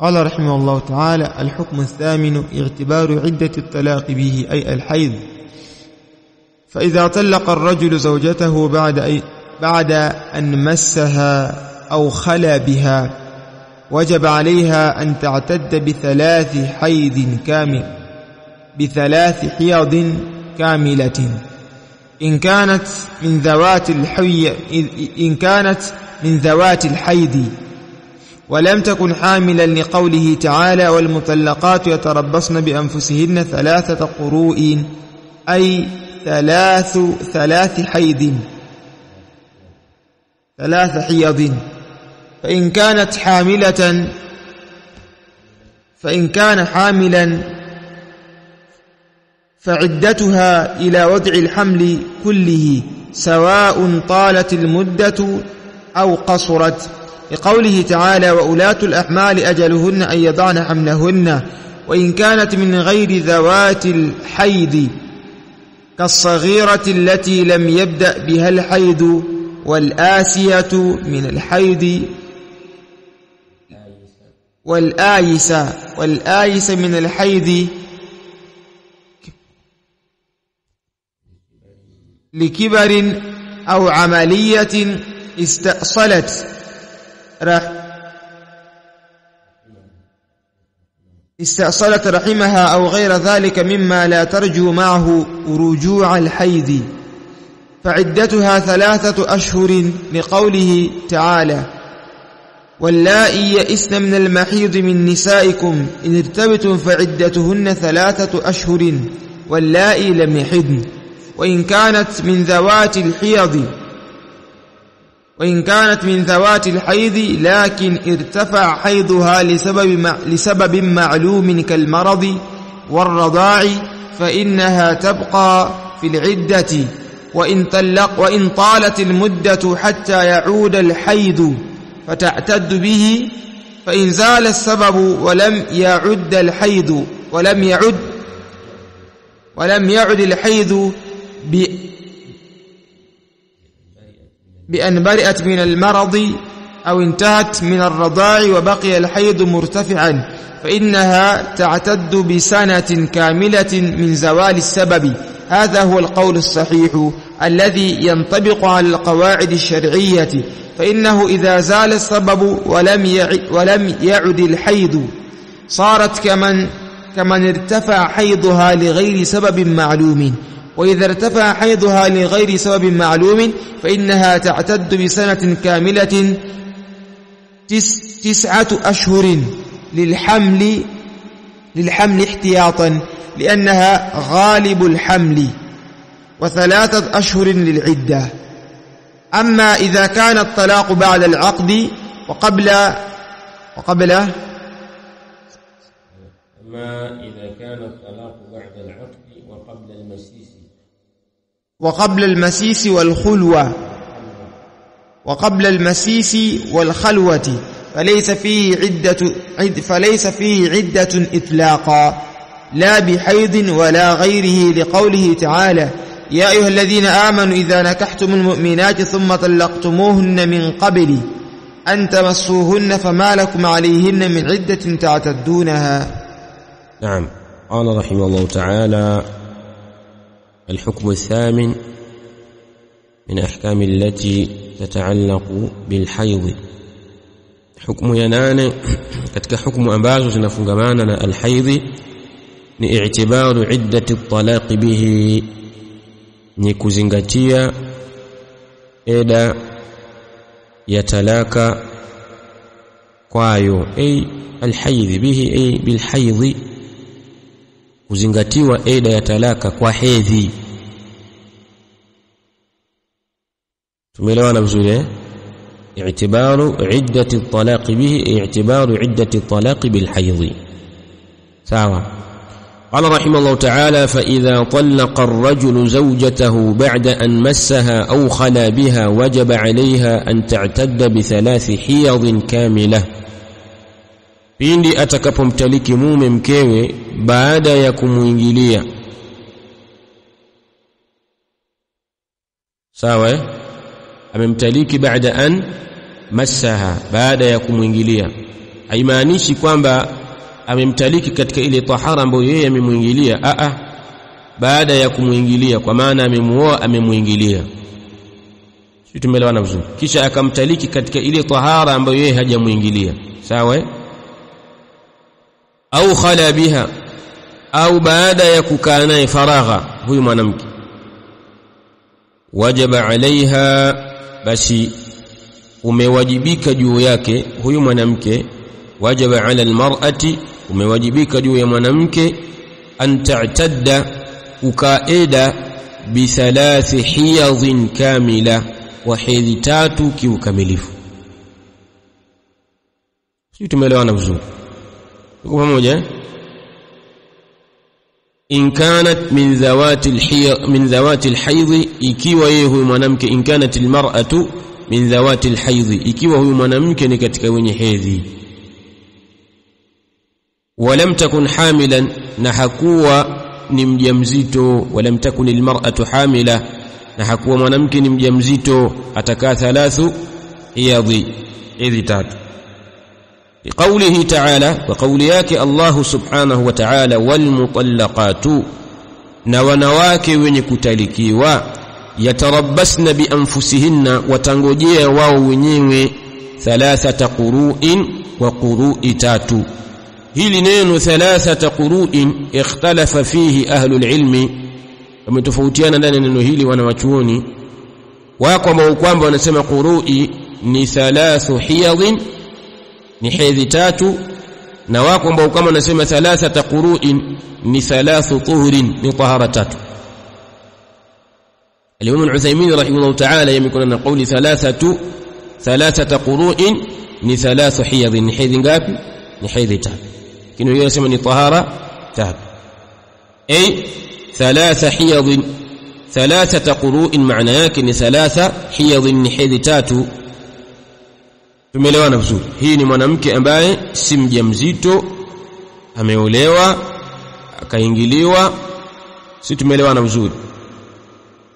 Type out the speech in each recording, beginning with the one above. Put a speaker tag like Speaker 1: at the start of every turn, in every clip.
Speaker 1: قال رحمه الله تعالى: الحكم الثامن اعتبار عدة الطلاق به أي الحيض. فإذا طلق الرجل زوجته بعد أن مسها أو خلا بها وجب عليها أن تعتد بثلاث حيض كاملة إن كانت من ذوات الحيض ولم تكن حاملا، لقوله تعالى: والمطلقات يتربصن بأنفسهن 3 قروء أي ثلاث حيض. فإن كان حاملا فعدتها إلى وضع الحمل كله سواء طالت المدة أو قصرت، لقوله تعالى: وأولاة الأحمال أجلهن أن يضعن حملهن. وإن كانت من غير ذوات الحيض كالصغيرة التي لم يبدأ بها الحيض، والآسية من الحيض، والآيس من الحيض لكبر أو عملية استأصلت رحمها أو غير ذلك مما لا ترجو معه رجوع الحيض، فعدتها 3 أشهر، لقوله تعالى: واللائي يئسن من المحيض من نسائكم إن ارتبتم فعدتهن 3 أشهر واللائي لم يحضن. وإن كانت من ذوات الحيض لكن ارتفع حيضها لسبب معلوم كالمرض والرضاع فإنها تبقى في العدة. وإن طالت المدة حتى يعود الحيض فتعتد به. فإن زال السبب ولم يعد الحيض بأن برئت من المرض أو انتهت من الرضاع وبقي الحيض مرتفعا، فإنها تعتد بسنة كاملة من زوال السبب. هذا هو القول الصحيح الذي ينطبق على القواعد الشرعية، فإنه إذا زال السبب ولم يعد الحيض صارت كمن ارتفع حيضها لغير سبب معلوم. وإذا ارتفع حيضها لغير سبب معلوم فإنها تعتد بسنة كاملة 9 أشهر للحمل احتياطا لأنها غالب الحمل، و3 أشهر للعدة. أما إذا كان الطلاق بعد العقد وقبل وقبل المسيس والخلوة والخلوة فليس فيه عدة إطلاقا لا بحيض ولا غيره، لقوله تعالى: يا أيها الذين آمنوا إذا نكحتم المؤمنات ثم طلقتموهن من قبل أن تمسوهن فما لكم عليهن من عدة تعتدونها.
Speaker 2: نعم. قال رحمه الله تعالى: الحكم الثامن من أحكام التي تتعلق بالحيض. حكم ينane katika hukumu ambazo zinafungamana na alhaidhi ni i'tibaru iddati at-talaq bihi, ni kuzingatia eda ya talaka kwayo, alhaidhi bihi bilhaidhi, kuzingatiwa eda ya talaka kwa hedhi. tumeelewana vizuri اعتبار عدة الطلاق به اعتبار عدة الطلاق بالحيض. سواء. قال رحمه الله تعالى: فإذا طلق الرجل زوجته بعد أن مسها أو خلا بها وجب عليها أن تعتد ب3 حيض كاملة. pindi atakapomtaliki mume mkewe baada ya kumuingilia. sawa, amemtaliki baada an massaha, baada ya kumuingilia, haimaanishi kwamba amemtaliki katika ile tahara ambayo yeye amemuingilia. Baada ya kumuingilia, kwa maana amemuoa, amemuingilia. Sisi tumeelewana vizuri. Kisha akamtaliki katika ile tahara ambayo yeye hajamuingilia. Sawa? Au khala biha, au baada ya kukaa naye faragha huyu mwanamke, wajaba alaiha, basi umewajibika juu yake huyu mwanamke, wajaba ala almar'ati, umewajibika juu ya mwanamke, an ta'tadda, ukaida bi 3 hiyadhin kamila, wa hedhi 3 kiukamilifu. Sisi tumeelewana vizuri. Tuko pamoja? In kanat min zawati alhayd, ikiwa yeye huyu mwanamke, in kanat almar'atu min zawati alhayd, ikiwa huyu mwanamke ni katika wenye hedhi. Walam takun hamilan, na hakuwa ni mjamzito. Walam takun almar'atu hamila, na hakuwa mwanamke ni mjamzito. Atakaa 3 hiyadhi, hedhi 3. لقوله تعالى, وقولياك الله سبحانه وتعالى, والمطلقات, نوانواك ونكتلكيوا, يتربصن بأنفسهن, وتنغجيا واو wenyewe 3 قروء وقروء 3. hili neno 3 قروء اختلف فيه أهل العلم, wametofautiana ndani neno hili wanawachuoni. Wako ambao kwamba wanasema قروء ni 3 hiyadhin, ni hedhi 3, na wako ambao kama nasema 3 quru'in ni 3 tuhurin, ni tahara 3. Al-Imam Al-Uthaymeen rahimahullah ta'ala yamekuna na kauli 3 quru'in ni 3 hiyadhin, ni hedhi ngapi? Ni hedhi 3. Lakini yeye anasema ni tahara 3. 3 hiyadhin, 3 quru'in maana yake ni 3 hiyadhin, ni hedhi 3. Tumeelewana vizuri. Hii ni mwanamke ambaye si mjamzito, ameolewa, akaingiliwa. Si tumeelewana vizuri.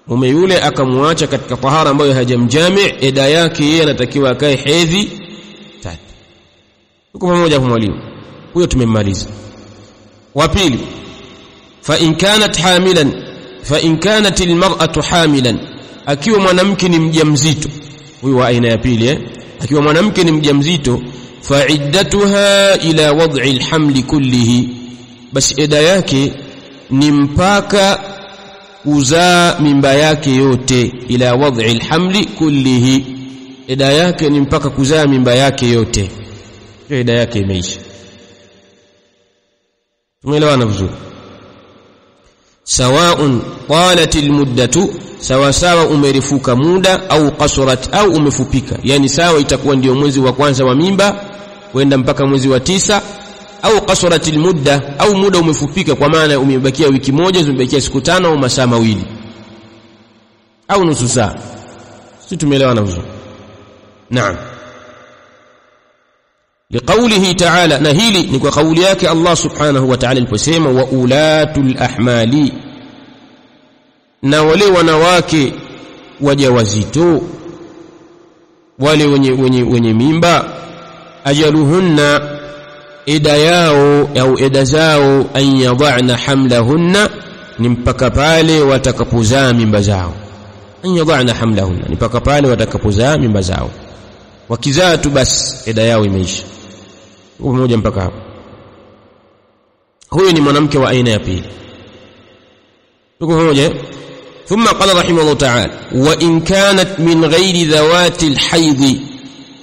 Speaker 2: Mume yule akamwacha katika tahara ambayo hajamjami, eda yake yeye anatakiwa akae hedhi 3. Tuko pamoja kwa mwalimu? Huyo tumemmaliza. Wa pili, fa in kanat hamilan, fa in kanat almar'atu hamilan, akiwa mwanamke ni mjamzito. Huyo wa aina ya pili, akiwa mwanamke ni mjamzito, fa iddatuha ila wad'i alhamli kullihi, basi eda yake ni mpaka kuzaa mimba yake yote. Ila wad'i alhamli kullihi, eda yake ni mpaka kuzaa mimba yake yote. Hiyo eda yake imeisha. Tumeelewana vizuri? Sawa'un talat almuddatu, sawa umerefuka muda, au qasurat, au umefupika. Yani sawa itakuwa ndio mwezi wa kwanza wa mimba kwenda mpaka mwezi wa 9, au qasurat almudda, au muda umefupika kwa maana umebakia wiki moja, umebakia siku 5 au masaa 2 au nusu saa. Sisi tumeelewana vizuri? Naam. Liqaulihi ta'ala, na hili ni kwa kauli yake Allah subhanahu wa ta'ala aliposema, wa ulatul ahmali, na wale wanawake wajawazito, wale wenye mimba, ajaluhunna, eda yao au eda zao, an yadhana hamlahunna, ni mpaka pale watakapozaa mimba zao. An yadhana hamlahunna, ni mpaka pale watakapozaa mimba zao. Wakizaa tu basi eda yao imeisha. Mmoja mpaka hapo. Huyu ni mwanamke wa aina ya pili. Tuko pamoja? ثم قال رحمه الله تعالى, وإن كانت من غير ذوات الحيض,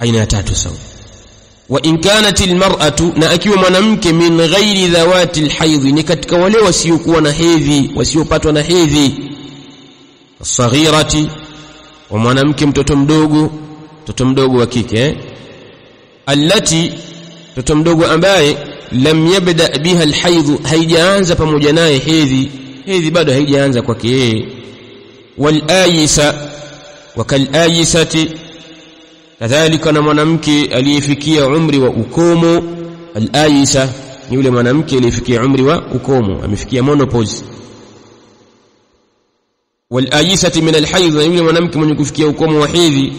Speaker 2: أين تاتسو. وإن كانت المرأة, na akiwa mwanamke min ghairi ذوات الحيض, ni katika wale wasiokuwa na hedhi, wasiopatwa na hedhi. Saghirati, wa mwanamke mtoto mdogo wa kike, allati, mtoto mdogo ambaye lam yabda biha alhayd, haijaanza pamoja naye hedhi bado haijaanza kwake yeye. Wal ayisa, wa kal ayisati, kadhalika na mwanamke aliyefikia umri wa ukomo. Al ayisa ni yule mwanamke aliyefikia umri wa ukomo, amefikia menopause. Wal ayisati min alhayd, ni yule mwanamke mwenye kufikia ukomo wa hedhi,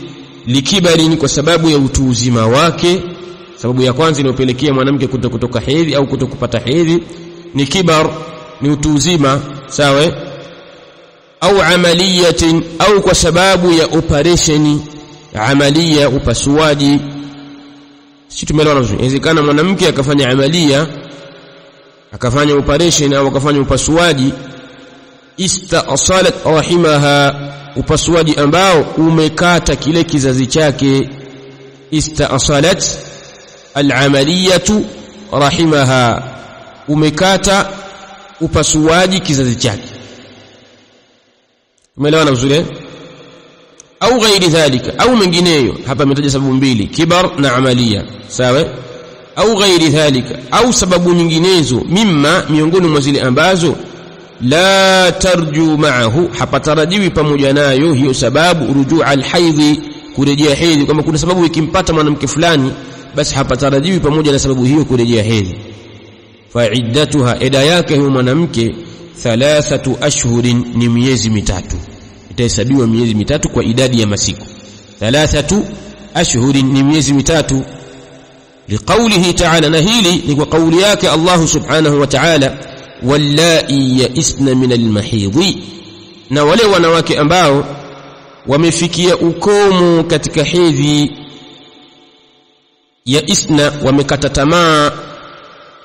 Speaker 2: likibari, ni kwa sababu ya utu uzima wake. sababu ya kwanza inayopelekea mwanamke kutoka hedhi au kutokupata hedhi ni kibar, ni utu uzima, sawa, au amaliyatin, au kwa sababu ya operation, amalia, upasuaji. Sisi tumeelewana vizuri. Inawezekana mwanamke akafanya amalia, akafanya operation au akafanya upasuaji, istaasalat rahimaha, upasuaji ambao umekata kile kizazi chake. Istaasalat al-amaliyatu rahimaha, umekata upasuaji kizazi chake. Umeelewana vizuri? Au ghairi dhalika, au mengineyo. Hapa ametaja sababu mbili, kibar na amalia, sawa. Au ghairi dhalika, au sababu nyinginezo, mimma, miongoni mwa zile ambazo la tarju ma'ahu, hapatarajiwi pamoja nayo hiyo sababu, rujuu al-haidhi, kurejea hedhi. Kama kuna sababu ikimpata mwanamke fulani, basi hapatarajiwi pamoja na sababu hiyo kurejea hedhi. Fa iddatuha, ida yake huyo mwanamke 3 ashhurin, ni miezi mitatu. Itahesabiwa miezi mitatu kwa idadi ya masiku. 3 ashhurin, ni miezi mitatu. Liqaulihi ta'ala, na hili ni kwa kauli yake Allah subhanahu wa ta'ala, wallai yaisna min almahidhi, na wale wanawake ambao wamefikia ukomo katika hedhi. Yaisna, wamekata tamaa,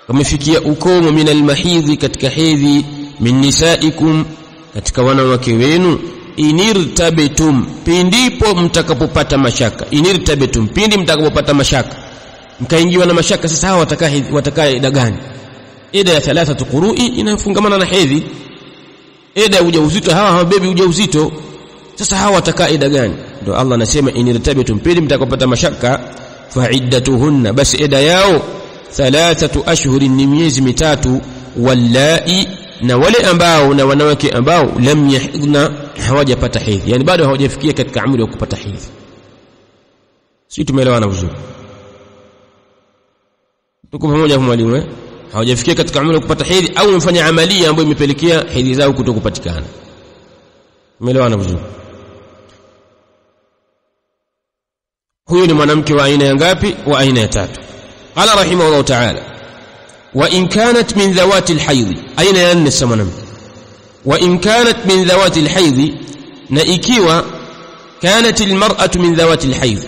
Speaker 2: wamefikia ukomo, min almahidhi, katika hedhi, min nisaikum, katika wanawake wenu. Inirtabetum, pindipo mtakapopata mashaka. Inirtabetum, pindi mtakapopata mashaka, mkaingiwa na mashaka. Sasa hawa watakaa ida gani? Ida ya 3 qurui inafungamana na hedhi. Ida ya ujauzito, hawa hawabebi ujauzito. Sasa hawa watakaa ida gani? Ndio Allah anasema inirtabetum, pindi mtakapopata mashaka, fa iddatuhunna, basi ida yao 3 ashhurin, ni miezi mitatu. Wallai, na wale ambao, na wanawake ambao lam yahidna, hawajapata hedhi, yani bado hawajafikia katika umri wa kupata hedhi. Sisi tumeelewana vizuri? Tuko pamoja mwalimu? Hawajafikia katika umri wa kupata hedhi, au wamefanya amalia ambayo imepelekea hedhi zao kutokupatikana. Tumeelewana vizuri? Huyo ni mwanamke wa aina ya ngapi? Wa aina ya 3. Qala rahimahullah ta'ala, wa in kanat min dhawati alhayd, aina ya 4 mwanamke. Wa in kanat min dhawati alhayd, na ikiwa kanat almar'atu min dhawati alhayd,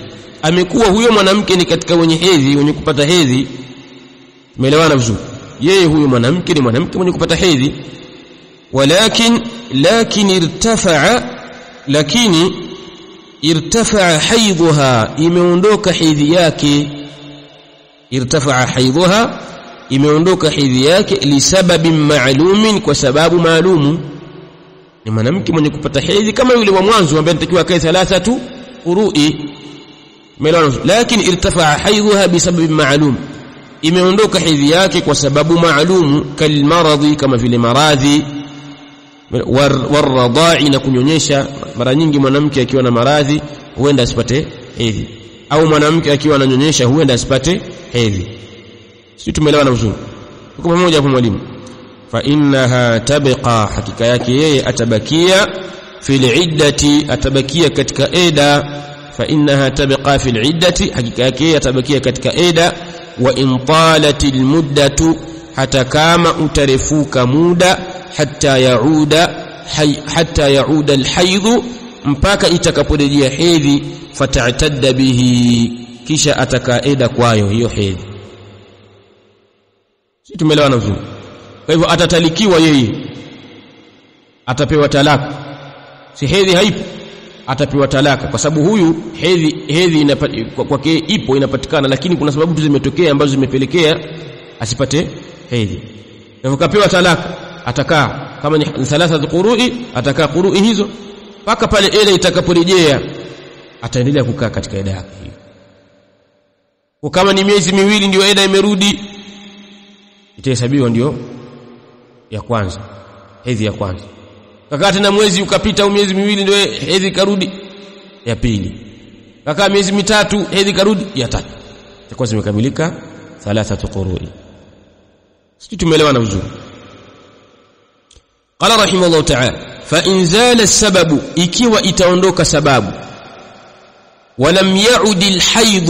Speaker 2: amekuwa huyo mwanamke ni katika wenye hedhi, wenye kupata hedhi. Umeelewana vizuri? Yeye huyo mwanamke ni mwanamke mwenye kupata hedhi. Lakin irtafa'a haidhuha, imeondoka hedhi yake. Irtafa'a haidhuha, imeondoka hedhi yake, li sababin ma'lumin, kwa sababu maalumu. Ni mwanamke mwenye kupata hedhi kama yule wa mwanzo ambaye anatakiwa akae 3 qurui. Umeelewana? Lakini irtafa'a haidhuha bi sababin ma'lum, imeondoka hedhi yake kwa sababu maalumu. Kalmaradhi, kama vile maradhi. Waradha'i, na kunyonyesha. Mara nyingi mwanamke akiwa na maradhi huenda asipate hedhi, au mwanamke akiwa ananyonyesha huenda asipate hedhi. Sisi tumeelewana vizuri? Tuko pamoja hapo mwalimu? Fa innaha tabqa, hakika yake yeye atabakia, fil iddati, atabakia katika ida. Fa innaha tabqa fil iddati, hakika yake yeye atabakia katika ida. Wa in talatil muddatu, hata kama utarefuka muda, hatta yauda alhaidhu, mpaka itakaporejea hedhi. Fata'tadda bihi, kisha atakaeda kwayo hiyo hedhi. Sisi tumeelewana vizuri? Kwa hivyo atatalikiwa yeye, atapewa talaka. Si hedhi haipo, atapewa talaka, kwa sababu huyu hedhi kwake ipo, inapatikana, lakini kuna sababu tu zimetokea ambazo zimepelekea asipate hedhi. Na akapewa talaka, atakaa kama ni 3 qurui, atakaa qurui hizo mpaka pale ile itakaporejea, ataendelea kukaa katika eda yake hiyo. Kwa kama ni miezi miwili ndio eda imerudi, itahesabiwa ndio ya kwanza, hedhi ya kwanza. Kakati na mwezi ukapita, au miezi miwili ndio hedhi karudi, ya pili. Kaka miezi mitatu hedhi karudi, ya 3. Itakuwa zimekamilika 3 qurui. Sisi tumeelewana vizuri? Qala rahimahullah ta'ala, fa in zala sababu, ikiwa itaondoka sababu, walam yaud alhaid,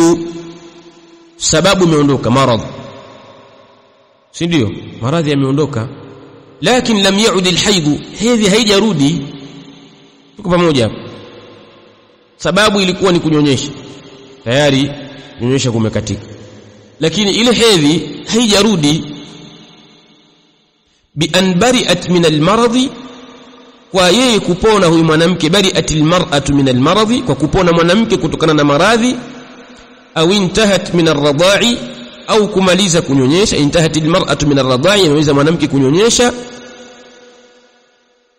Speaker 2: sababu imeondoka, maradhi, si ndio? Maradhi yameondoka, lakini lam yaud alhayd, hedhi haijarudi. Tuko pamoja hapo? Sababu ilikuwa ni kunyonyesha, tayari kunyonyesha kumekatika, lakini ile hedhi haijarudi. Bi an bari'at min almaradhi, kwa yeye kupona huyu mwanamke, bari'at almar'atu min almaradhi, kwa kupona mwanamke kutokana na maradhi, au intahat min arradha'i, au kumaliza kunyonyesha. Intahat almar'atu min arradha'i, inaweza mwanamke kunyonyesha.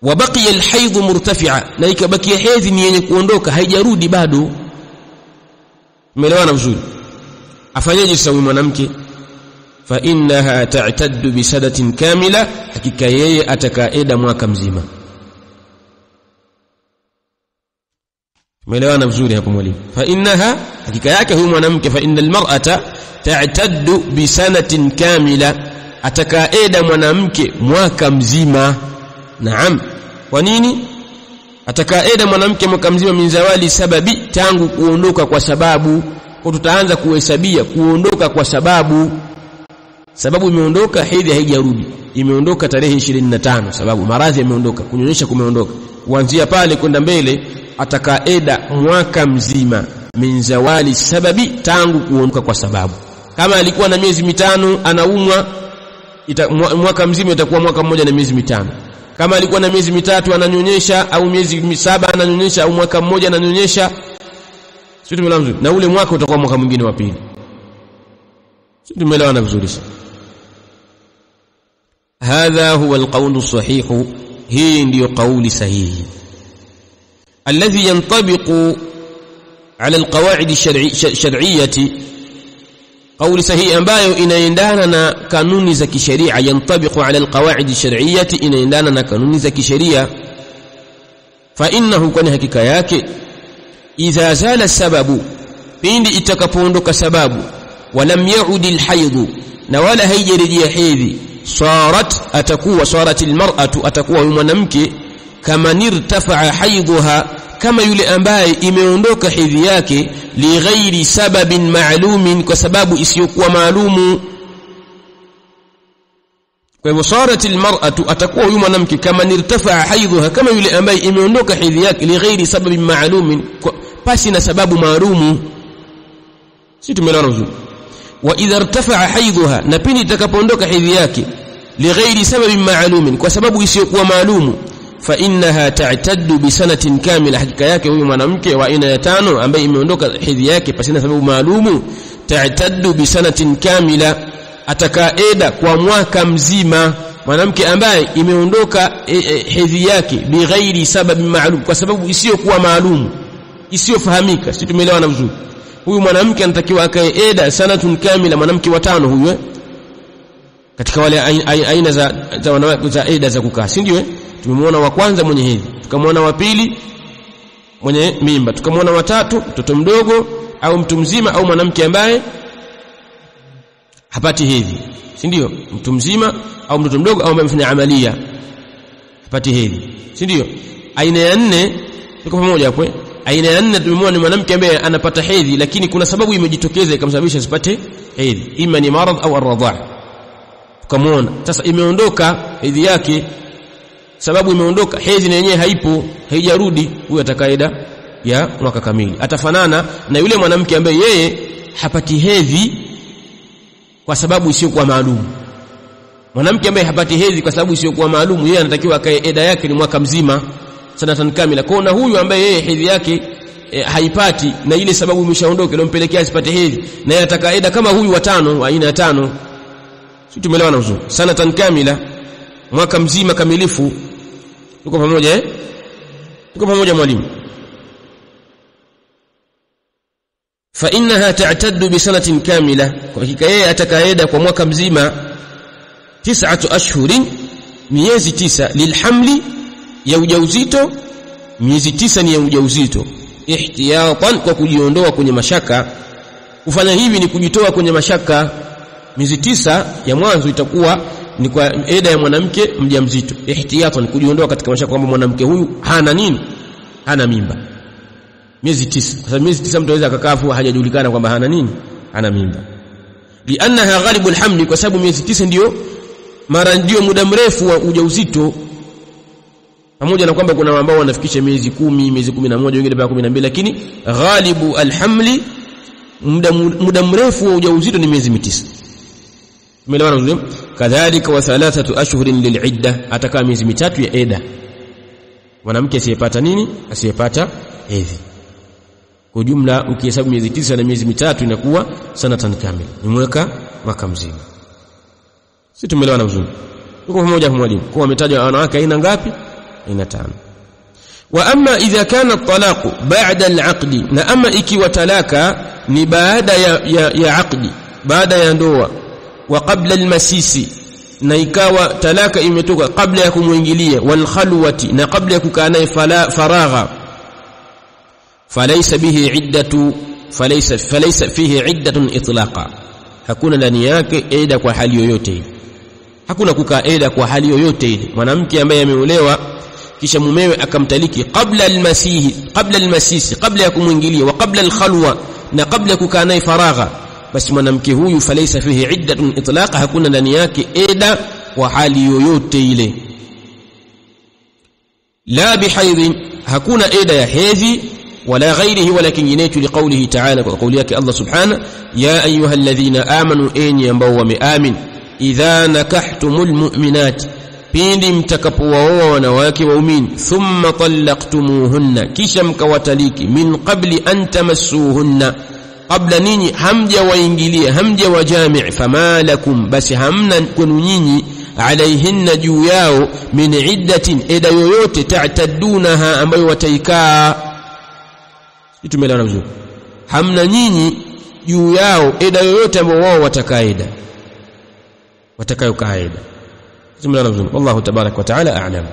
Speaker 2: Wa baqiya alhayd murtafi'a, na ikabakia hedhi ni yenye kuondoka, haijarudi bado. Umeelewana vizuri? Afanyaje sasa huyu mwanamke? Fa innaha ta'taddu bi sadatin kamila, hakika yeye atakaeda mwaka mzima. Umeelewana vizuri hapo mwalimu? Fa innaha, hakika yake huyu mwanamke, fa innal mar'ata ta'taddu bi sanatin kamila, atakaeda mwanamke mwaka mzima. Naam. Kwa nini atakaeda mwanamke mwaka mzima? Min zawali sababi, tangu kuondoka kwa sababu. Kwa tutaanza kuhesabia kuondoka kwa sababu. Sababu imeondoka, hedhi haijarudi, imeondoka tarehe 25, sababu maradhi yameondoka, kunyonyesha kumeondoka. Kuanzia pale kwenda mbele atakaeda mwaka mzima. Min zawali sababi, tangu kuondoka kwa sababu. Kama alikuwa na miezi 5 anaumwa, mwaka mzima itakuwa mwaka mmoja na miezi 5. Kama alikuwa na miezi 3 ananyonyesha, au miezi 7 ananyonyesha, au mwaka mmoja ananyonyesha, sio tumeelewana vizuri, na ule mwaka utakuwa mwaka mwingine wa pili. Sio tumeelewana vizuri sana? Hadha huwa alqawlu sahihu, hii ndiyo kauli sahihi, alladhi yantabiqu ala alqawaid alshar'iyyati, kauli sahihi ambayo inaendana na kanuni za kisheria. Yantabiqu ala alqawaid alshar'iyyati, inaendana na kanuni za kisheria. Fa innahu, kwani hakika yake, idha zala sababu, pindi itakapoondoka sababu, walam yaud alhayd, na wala haijarejea hedhi, sarat almar'atu, atakuwa mwanamke, kama nirtafa'a haydha, kama yule ambaye imeondoka hedhi yake, li ghairi sababin ma'lumin, kwa sababu isiyokuwa maalumu. Kwa hivyo sarat almar'atu, atakuwa huyu mwanamke, kama nirtafa'a haydha, kama yule ambaye imeondoka hedhi yake, li ghairi sababin ma'lumin, pasi na sababu maalumu. Si tumeelewana vizuri? Wa idha irtafa'a haydha, na pindi itakapoondoka hedhi yake, li ghairi sababin ma'lumin, kwa sababu isiyokuwa maalumu, fa innaha ta'taddu bi sanatin kamila, hakika yake huyu mwanamke wa aina ya 5 ambaye imeondoka hedhi yake pasina sababu maalumu, ta'taddu bi sanatin kamila, atakaeda kwa mwaka mzima. Mwanamke ambaye imeondoka hedhi yake bi ghairi sababin ma'lum, kwa sababu isiyokuwa maalumu, isiyofahamika. Sisi tumeelewana vizuri? Huyu mwanamke anatakiwa akaeda sanatun kamila, mwanamke wa 5 huyu, katika wale aina za wanawake za eda za kukaa, si ndio? Tumemwona wa kwanza mwenye hedhi, tukamwona wa pili mwenye mimba, tukamwona wa 3 mtoto mdogo au mtu mzima, au mwanamke ambaye hapati hedhi, si ndio? Mtu mzima au mtoto mdogo, au ambaye amefanya amalia hapati hedhi, si ndio? Aina ya 4 tuko pamoja hapo. Aina ya 4 tumemwona ni mwanamke ambaye anapata hedhi, lakini kuna sababu imejitokeza ikamsababisha asipate hedhi, ima ni maradhi au arradha. Tukamwona sasa imeondoka hedhi yake, sababu imeondoka, hedhi na yenyewe haipo, haijarudi, huyu atakaeda ya mwaka kamili. Atafanana na yule mwanamke ambaye yeye hapati hedhi kwa sababu isiyokuwa maalum. Mwanamke ambaye hapati hedhi kwa sababu isiyokuwa maalum, yeye anatakiwa akaeda yake ni mwaka mzima, sanatan kamila. Kwa na huyu ambaye yeye hedhi yake haipati, na ile sababu imeshaondoka iliyompelekea asipate hedhi, na yeye atakaeda kama huyu wa 5, wa aina ya 5. Sisi tumeelewana vizuri? Sanatan kamila, mwaka mzima kamilifu. Tuko pamoja Tuko pamoja mwalimu? Fa innaha ta'taddu bi sanatin kamila, kwa hakika yeye atakaeda kwa mwaka mzima. 9 ashhurin, miezi 9, lilhamli, ya ujauzito. Miezi 9 ni ya ujauzito, ihtiyatan, kwa kujiondoa kwenye mashaka. Kufanya hivi ni kujitoa kwenye mashaka. Miezi 9 ya mwanzo itakuwa ni kwa eda ya mwanamke mjamzito, ihtiyatan, kujiondoa katika mashaka kwamba mwanamke huyu hana nini, hana mimba. Miezi 9, kwa sababu miezi 9 mtu anaweza akakaa hajajulikana kwamba hana nini, hana mimba. li'annaha ghalibul hamli, kwa sababu miezi 9 ndio muda mrefu wa ujauzito, pamoja na kwamba kuna ambao wanafikisha miezi 10, miezi 11, wengine mpaka 12, lakini ghalibu alhamli, muda mrefu wa ujauzito ni miezi 9. Tumeelewana vizuri? Kadhalika wa 3 ashhurin lil'idda, atakaa miezi 3 ya eda. Mwanamke asiyepata nini? Asiyepata hedhi. Kwa jumla ukihesabu miezi 9 na miezi 3 inakuwa sanatan kamil, ni mwaka mzima. Sisi tumeelewana vizuri? Tuko pamoja kwa mwalimu. Kwa ametajwa wanawake aina ngapi? Aina 5. Wa amma idha kana at-talaqu ba'da al-'aqdi, na ama ikiwa talaka ni baada ya aqdi, baada ya ndoa, wa qabla al-masisi, na ikawa talaka imetoka kabla ya kumuingilia, wal khalwati, na kabla ya kukaa naye faragha, falaysa fihi iddatun itlaqa, hakuna ndani yake eda kwa hali yoyote ile. Hakuna kukaa eda kwa hali yoyote ile. Mwanamke ambaye ameolewa kisha mumewe akamtaliki qabla al-masisi, kabla ya kumuingilia, wa qabla al-khalwa, na kabla ya kukaa naye faragha, basi mwanamke huyu falaysa fihi iddatun itlaqa, hakuna ndani yake eda kwa hali yoyote ile. La bihaidhin, hakuna eda ya hedhi, wala ghairihi, wala kinginecho, liqaulihi ta'ala, kwa kauli yake Allah subhanahu, ya ayyuhalladhina amanu, enyi ambao wameamin, idha nakahtumul mu'minat, pindi mtakapowaoa wanawake waumini, thumma talaqtumuhunna, kisha mkawataliki, min qabli an tamassuhunna, qabla ninyi hamja waingilia, hamja wajami', fama lakum, basi hamna kwenu nyinyi, alaihinna, juu yao, min iddatin, eda yoyote, ta'taddunaha, ambayo wataikaa. Tumeelewana vizuri? Hamna nyinyi juu yao eda yoyote ambayo wao watakaida, watakayokaa eda. Tumeelewana vizuri? Wallahu tabarak wa ta'ala a'lam.